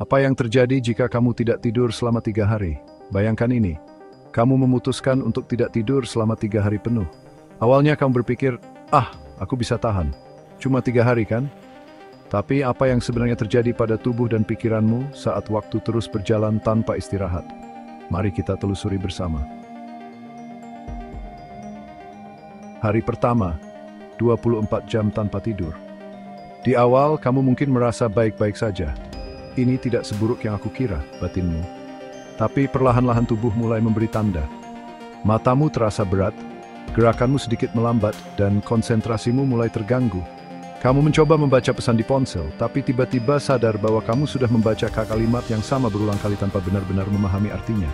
Apa yang terjadi jika kamu tidak tidur selama 3 hari? Bayangkan ini, kamu memutuskan untuk tidak tidur selama 3 hari penuh. Awalnya kamu berpikir, aku bisa tahan. Cuma 3 hari kan? Tapi apa yang sebenarnya terjadi pada tubuh dan pikiranmu saat waktu terus berjalan tanpa istirahat? Mari kita telusuri bersama. Hari pertama, 24 jam tanpa tidur. Di awal, kamu mungkin merasa baik-baik saja. Ini tidak seburuk yang aku kira, batinmu. Tapi perlahan-lahan tubuh mulai memberi tanda. Matamu terasa berat, gerakanmu sedikit melambat, dan konsentrasimu mulai terganggu. Kamu mencoba membaca pesan di ponsel, tapi tiba-tiba sadar bahwa kamu sudah membaca kalimat yang sama berulang kali tanpa benar-benar memahami artinya.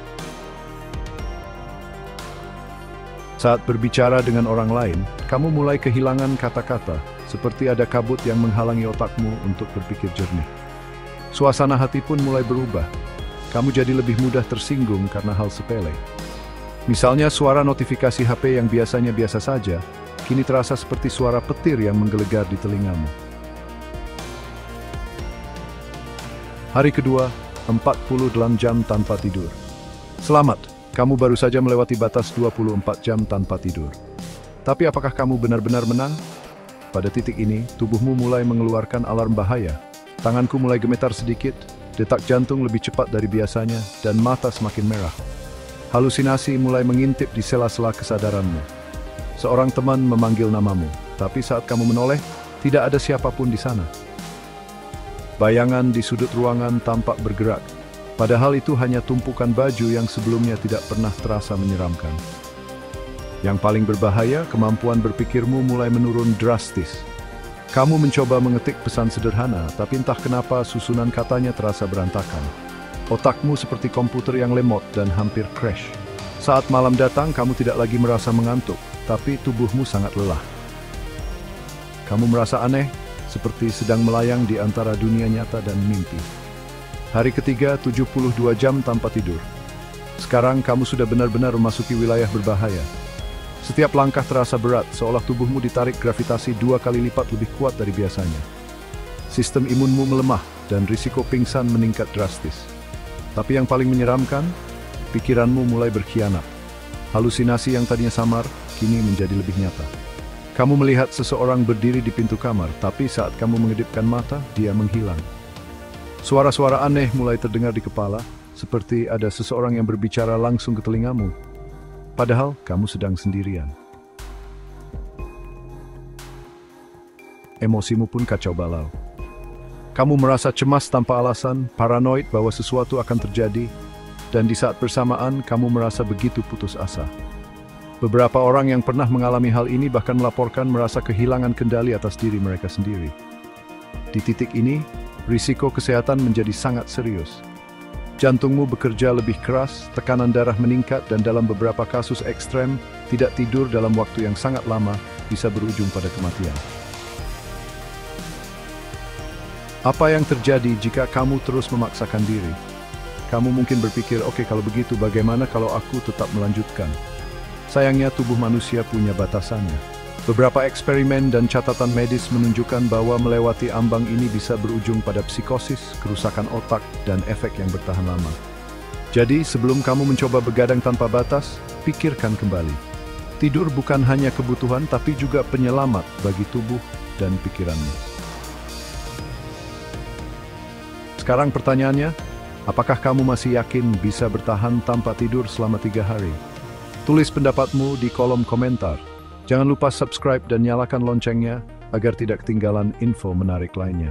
Saat berbicara dengan orang lain, kamu mulai kehilangan kata-kata, seperti ada kabut yang menghalangi otakmu untuk berpikir jernih. Suasana hati pun mulai berubah. Kamu jadi lebih mudah tersinggung karena hal sepele. Misalnya suara notifikasi HP yang biasanya biasa saja, kini terasa seperti suara petir yang menggelegar di telingamu. Hari kedua, 48 jam tanpa tidur. Selamat, kamu baru saja melewati batas 24 jam tanpa tidur. Tapi apakah kamu benar-benar menang? Pada titik ini, tubuhmu mulai mengeluarkan alarm bahaya. Tanganku mulai gemetar sedikit, detak jantung lebih cepat dari biasanya, dan mata semakin merah. Halusinasi mulai mengintip di sela-sela kesadaranmu. Seorang teman memanggil namamu, tapi saat kamu menoleh, tidak ada siapapun di sana. Bayangan di sudut ruangan tampak bergerak, padahal itu hanya tumpukan baju yang sebelumnya tidak pernah terasa menyeramkan. Yang paling berbahaya, kemampuan berpikirmu mulai menurun drastis. Kamu mencoba mengetik pesan sederhana, tapi entah kenapa susunan katanya terasa berantakan. Otakmu seperti komputer yang lemot dan hampir crash. Saat malam datang, kamu tidak lagi merasa mengantuk, tapi tubuhmu sangat lelah. Kamu merasa aneh, seperti sedang melayang di antara dunia nyata dan mimpi. Hari ketiga, 72 jam tanpa tidur. Sekarang kamu sudah benar-benar memasuki wilayah berbahaya. Setiap langkah terasa berat, seolah tubuhmu ditarik gravitasi 2 kali lipat lebih kuat dari biasanya. Sistem imunmu melemah, dan risiko pingsan meningkat drastis. Tapi yang paling menyeramkan, pikiranmu mulai berkhianat. Halusinasi yang tadinya samar, kini menjadi lebih nyata. Kamu melihat seseorang berdiri di pintu kamar, tapi saat kamu mengedipkan mata, dia menghilang. Suara-suara aneh mulai terdengar di kepala, seperti ada seseorang yang berbicara langsung ke telingamu. Padahal kamu sedang sendirian. Emosimu pun kacau balau. Kamu merasa cemas tanpa alasan, paranoid bahwa sesuatu akan terjadi, dan di saat bersamaan kamu merasa begitu putus asa. Beberapa orang yang pernah mengalami hal ini bahkan melaporkan merasa kehilangan kendali atas diri mereka sendiri. Di titik ini, risiko kesehatan menjadi sangat serius. Jantungmu bekerja lebih keras, tekanan darah meningkat, dan dalam beberapa kasus ekstrem, tidak tidur dalam waktu yang sangat lama bisa berujung pada kematian. Apa yang terjadi jika kamu terus memaksakan diri? Kamu mungkin berpikir, oke, kalau begitu bagaimana kalau aku tetap melanjutkan? Sayangnya tubuh manusia punya batasannya. Beberapa eksperimen dan catatan medis menunjukkan bahwa melewati ambang ini bisa berujung pada psikosis, kerusakan otak, dan efek yang bertahan lama. Jadi, sebelum kamu mencoba begadang tanpa batas, pikirkan kembali. Tidur bukan hanya kebutuhan, tapi juga penyelamat bagi tubuh dan pikiranmu. Sekarang pertanyaannya, apakah kamu masih yakin bisa bertahan tanpa tidur selama 3 hari? Tulis pendapatmu di kolom komentar. Jangan lupa subscribe dan nyalakan loncengnya agar tidak ketinggalan info menarik lainnya.